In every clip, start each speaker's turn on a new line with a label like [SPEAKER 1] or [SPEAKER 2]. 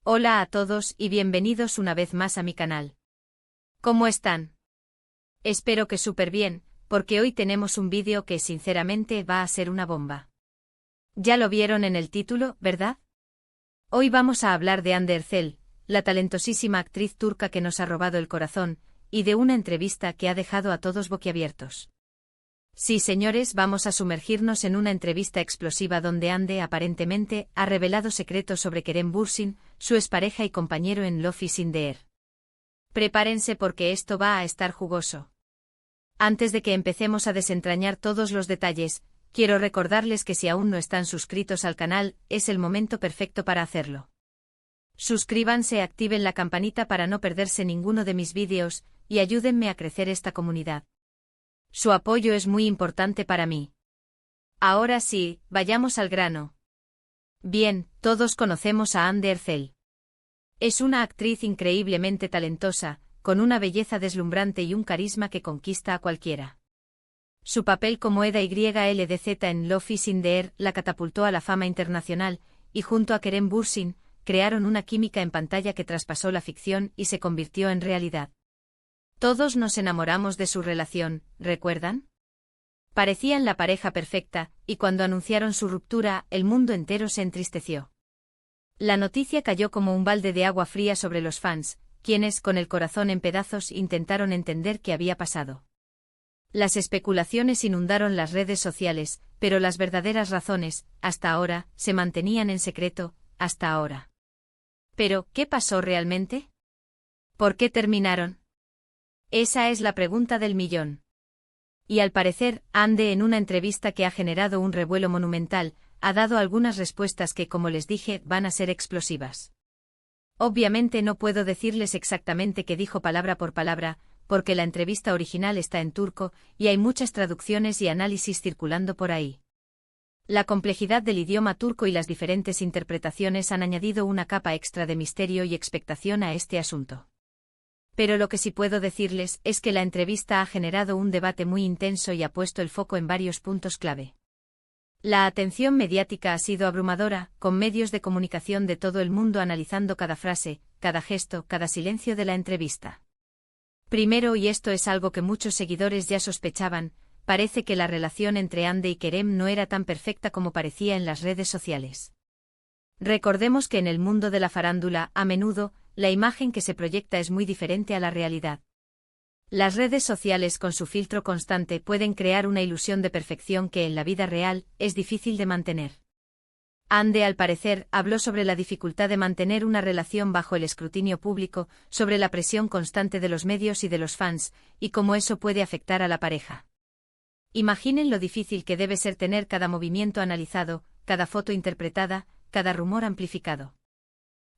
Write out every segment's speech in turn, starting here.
[SPEAKER 1] Hola a todos y bienvenidos una vez más a mi canal. ¿Cómo están? Espero que súper bien, porque hoy tenemos un vídeo que sinceramente va a ser una bomba. Ya lo vieron en el título, ¿verdad? Hoy vamos a hablar de Hande Erçel, la talentosísima actriz turca que nos ha robado el corazón, y de una entrevista que ha dejado a todos boquiabiertos. Sí, señores, vamos a sumergirnos en una entrevista explosiva donde Hande aparentemente ha revelado secretos sobre Kerem Bürsin, su expareja y compañero en Love is in the Air. Prepárense porque esto va a estar jugoso. Antes de que empecemos a desentrañar todos los detalles, quiero recordarles que si aún no están suscritos al canal, es el momento perfecto para hacerlo. Suscríbanse, activen la campanita para no perderse ninguno de mis vídeos, y ayúdenme a crecer esta comunidad. Su apoyo es muy importante para mí. Ahora sí, vayamos al grano. Bien, todos conocemos a Hande Erçel. Es una actriz increíblemente talentosa, con una belleza deslumbrante y un carisma que conquista a cualquiera. Su papel como Eda YLDZ en Love is in the Air la catapultó a la fama internacional, y junto a Kerem Bürsin, crearon una química en pantalla que traspasó la ficción y se convirtió en realidad. Todos nos enamoramos de su relación, ¿recuerdan? Parecían la pareja perfecta, y cuando anunciaron su ruptura, el mundo entero se entristeció. La noticia cayó como un balde de agua fría sobre los fans, quienes, con el corazón en pedazos, intentaron entender qué había pasado. Las especulaciones inundaron las redes sociales, pero las verdaderas razones, hasta ahora, se mantenían en secreto, hasta ahora. Pero, ¿qué pasó realmente? ¿Por qué terminaron? Esa es la pregunta del millón. Y al parecer, Hande, en una entrevista que ha generado un revuelo monumental, ha dado algunas respuestas que, como les dije, van a ser explosivas. Obviamente no puedo decirles exactamente qué dijo palabra por palabra, porque la entrevista original está en turco, y hay muchas traducciones y análisis circulando por ahí. La complejidad del idioma turco y las diferentes interpretaciones han añadido una capa extra de misterio y expectación a este asunto. Pero lo que sí puedo decirles es que la entrevista ha generado un debate muy intenso y ha puesto el foco en varios puntos clave. La atención mediática ha sido abrumadora, con medios de comunicación de todo el mundo analizando cada frase, cada gesto, cada silencio de la entrevista. Primero, y esto es algo que muchos seguidores ya sospechaban, parece que la relación entre Hande y Kerem no era tan perfecta como parecía en las redes sociales. Recordemos que en el mundo de la farándula, a menudo, la imagen que se proyecta es muy diferente a la realidad. Las redes sociales con su filtro constante pueden crear una ilusión de perfección que en la vida real es difícil de mantener. Hande, al parecer, habló sobre la dificultad de mantener una relación bajo el escrutinio público, sobre la presión constante de los medios y de los fans, y cómo eso puede afectar a la pareja. Imaginen lo difícil que debe ser tener cada movimiento analizado, cada foto interpretada, cada rumor amplificado.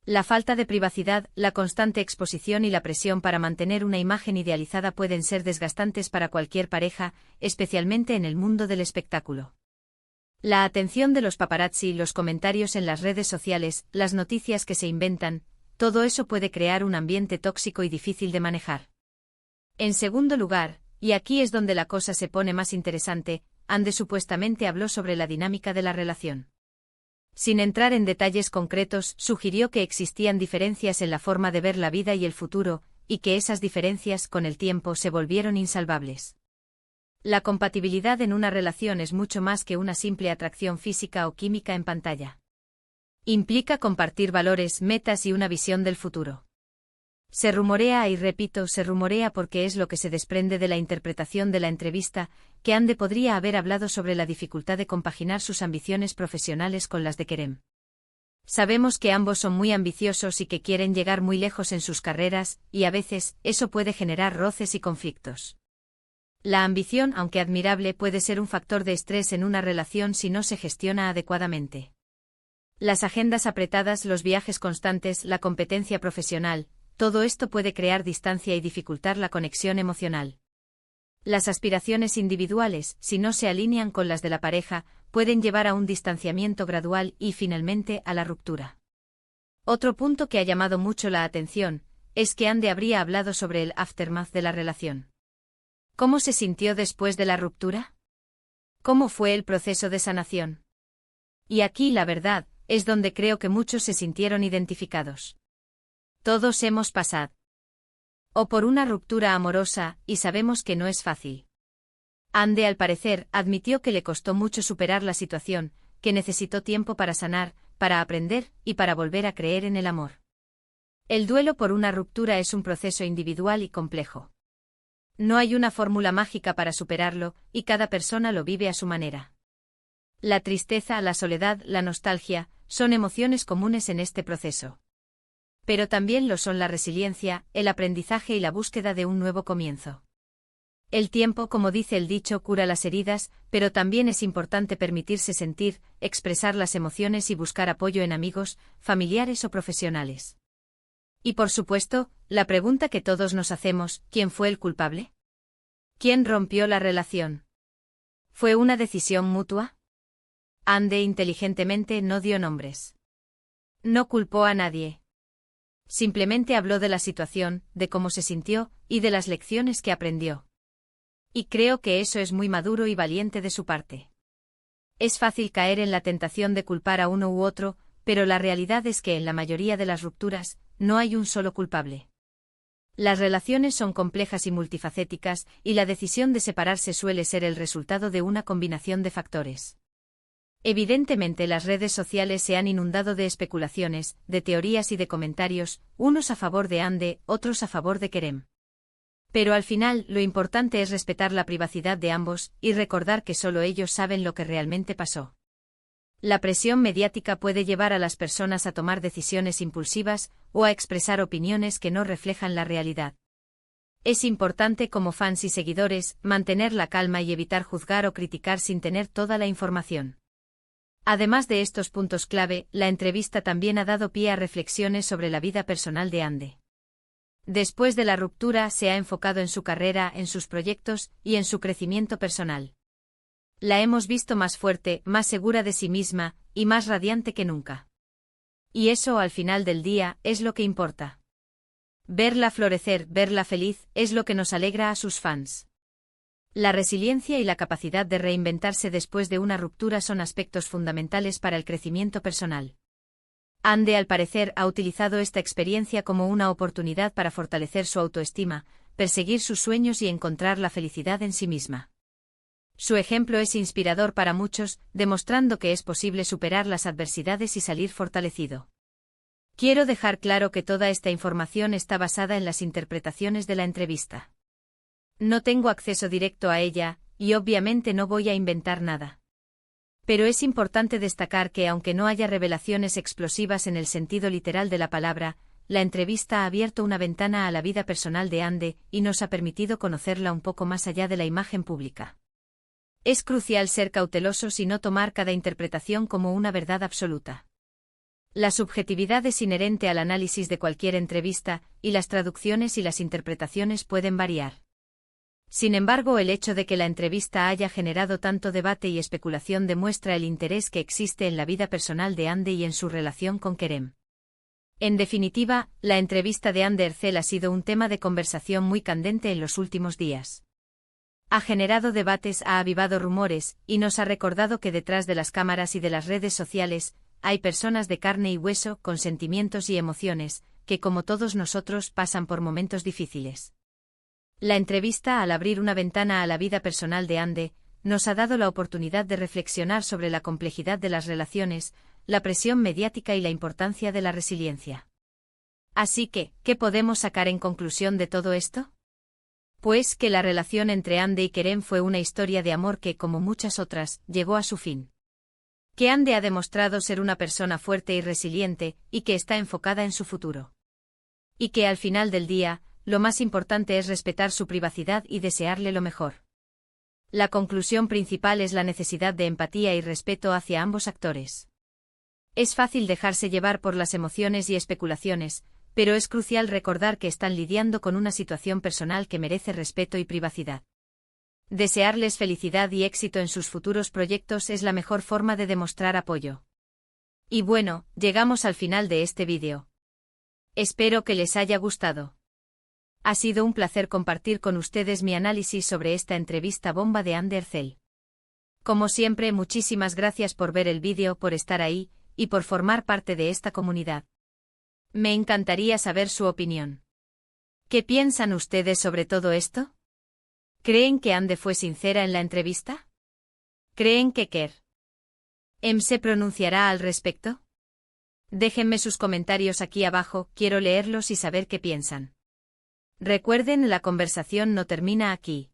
[SPEAKER 1] La falta de privacidad, la constante exposición y la presión para mantener una imagen idealizada pueden ser desgastantes para cualquier pareja, especialmente en el mundo del espectáculo. La atención de los paparazzi, los comentarios en las redes sociales, las noticias que se inventan, todo eso puede crear un ambiente tóxico y difícil de manejar. En segundo lugar, y aquí es donde la cosa se pone más interesante, Hande supuestamente habló sobre la dinámica de la relación. Sin entrar en detalles concretos, sugirió que existían diferencias en la forma de ver la vida y el futuro, y que esas diferencias, con el tiempo, se volvieron insalvables. La compatibilidad en una relación es mucho más que una simple atracción física o química en pantalla. Implica compartir valores, metas y una visión del futuro. Se rumorea, y repito, se rumorea porque es lo que se desprende de la interpretación de la entrevista, que Hande podría haber hablado sobre la dificultad de compaginar sus ambiciones profesionales con las de Kerem. Sabemos que ambos son muy ambiciosos y que quieren llegar muy lejos en sus carreras, y a veces, eso puede generar roces y conflictos. La ambición, aunque admirable, puede ser un factor de estrés en una relación si no se gestiona adecuadamente. Las agendas apretadas, los viajes constantes, la competencia profesional, todo esto puede crear distancia y dificultar la conexión emocional. Las aspiraciones individuales, si no se alinean con las de la pareja, pueden llevar a un distanciamiento gradual y, finalmente, a la ruptura. Otro punto que ha llamado mucho la atención es que Hande habría hablado sobre el aftermath de la relación. ¿Cómo se sintió después de la ruptura? ¿Cómo fue el proceso de sanación? Y aquí la verdad, es donde creo que muchos se sintieron identificados. Todos hemos pasado o por una ruptura amorosa, y sabemos que no es fácil. Ande, al parecer, admitió que le costó mucho superar la situación, que necesitó tiempo para sanar, para aprender y para volver a creer en el amor. El duelo por una ruptura es un proceso individual y complejo. No hay una fórmula mágica para superarlo, y cada persona lo vive a su manera. La tristeza, la soledad, la nostalgia, son emociones comunes en este proceso. Pero también lo son la resiliencia, el aprendizaje y la búsqueda de un nuevo comienzo. El tiempo, como dice el dicho, cura las heridas, pero también es importante permitirse sentir, expresar las emociones y buscar apoyo en amigos, familiares o profesionales. Y por supuesto, la pregunta que todos nos hacemos, ¿quién fue el culpable? ¿Quién rompió la relación? ¿Fue una decisión mutua? Ande inteligentemente no dio nombres. No culpó a nadie. Simplemente habló de la situación, de cómo se sintió, y de las lecciones que aprendió. Y creo que eso es muy maduro y valiente de su parte. Es fácil caer en la tentación de culpar a uno u otro, pero la realidad es que en la mayoría de las rupturas, no hay un solo culpable. Las relaciones son complejas y multifacéticas, y la decisión de separarse suele ser el resultado de una combinación de factores. Evidentemente las redes sociales se han inundado de especulaciones, de teorías y de comentarios, unos a favor de Ande, otros a favor de Kerem. Pero al final, lo importante es respetar la privacidad de ambos, y recordar que solo ellos saben lo que realmente pasó. La presión mediática puede llevar a las personas a tomar decisiones impulsivas, o a expresar opiniones que no reflejan la realidad. Es importante como fans y seguidores, mantener la calma y evitar juzgar o criticar sin tener toda la información. Además de estos puntos clave, la entrevista también ha dado pie a reflexiones sobre la vida personal de Ande. Después de la ruptura se ha enfocado en su carrera, en sus proyectos y en su crecimiento personal. La hemos visto más fuerte, más segura de sí misma, y más radiante que nunca. Y eso, al final del día, es lo que importa. Verla florecer, verla feliz, es lo que nos alegra a sus fans. La resiliencia y la capacidad de reinventarse después de una ruptura son aspectos fundamentales para el crecimiento personal. Ande, al parecer, ha utilizado esta experiencia como una oportunidad para fortalecer su autoestima, perseguir sus sueños y encontrar la felicidad en sí misma. Su ejemplo es inspirador para muchos, demostrando que es posible superar las adversidades y salir fortalecido. Quiero dejar claro que toda esta información está basada en las interpretaciones de la entrevista. No tengo acceso directo a ella, y obviamente no voy a inventar nada. Pero es importante destacar que aunque no haya revelaciones explosivas en el sentido literal de la palabra, la entrevista ha abierto una ventana a la vida personal de Ande y nos ha permitido conocerla un poco más allá de la imagen pública. Es crucial ser cautelosos y no tomar cada interpretación como una verdad absoluta. La subjetividad es inherente al análisis de cualquier entrevista, y las traducciones y las interpretaciones pueden variar. Sin embargo, el hecho de que la entrevista haya generado tanto debate y especulación demuestra el interés que existe en la vida personal de Ande y en su relación con Kerem. En definitiva, la entrevista de Ande Ercel ha sido un tema de conversación muy candente en los últimos días. Ha generado debates, ha avivado rumores, y nos ha recordado que detrás de las cámaras y de las redes sociales, hay personas de carne y hueso, con sentimientos y emociones, que como todos nosotros pasan por momentos difíciles. La entrevista, al abrir una ventana a la vida personal de Ande, nos ha dado la oportunidad de reflexionar sobre la complejidad de las relaciones, la presión mediática y la importancia de la resiliencia. Así que, ¿qué podemos sacar en conclusión de todo esto? Pues que la relación entre Ande y Kerem fue una historia de amor que, como muchas otras, llegó a su fin. Que Ande ha demostrado ser una persona fuerte y resiliente, y que está enfocada en su futuro. Y que al final del día, lo más importante es respetar su privacidad y desearle lo mejor. La conclusión principal es la necesidad de empatía y respeto hacia ambos actores. Es fácil dejarse llevar por las emociones y especulaciones, pero es crucial recordar que están lidiando con una situación personal que merece respeto y privacidad. Desearles felicidad y éxito en sus futuros proyectos es la mejor forma de demostrar apoyo. Y bueno, llegamos al final de este vídeo. Espero que les haya gustado. Ha sido un placer compartir con ustedes mi análisis sobre esta entrevista bomba de Ande Ercel. Como siempre, muchísimas gracias por ver el vídeo, por estar ahí, y por formar parte de esta comunidad. Me encantaría saber su opinión. ¿Qué piensan ustedes sobre todo esto? ¿Creen que Ande fue sincera en la entrevista? ¿Creen que Kerr se pronunciará al respecto? Déjenme sus comentarios aquí abajo, quiero leerlos y saber qué piensan. Recuerden, la conversación no termina aquí.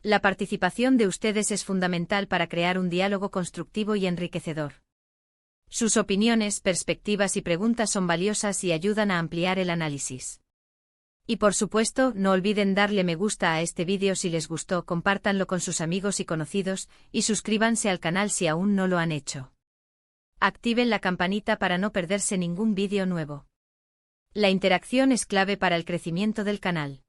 [SPEAKER 1] La participación de ustedes es fundamental para crear un diálogo constructivo y enriquecedor. Sus opiniones, perspectivas y preguntas son valiosas y ayudan a ampliar el análisis. Y por supuesto, no olviden darle me gusta a este vídeo si les gustó, compártanlo con sus amigos y conocidos, y suscríbanse al canal si aún no lo han hecho. Activen la campanita para no perderse ningún vídeo nuevo. La interacción es clave para el crecimiento del canal.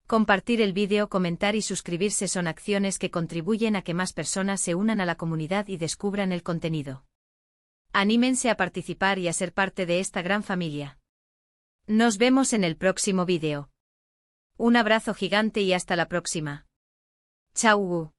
[SPEAKER 1] Compartir el vídeo, comentar y suscribirse son acciones que contribuyen a que más personas se unan a la comunidad y descubran el contenido. Anímense a participar y a ser parte de esta gran familia. Nos vemos en el próximo vídeo. Un abrazo gigante y hasta la próxima. Chao.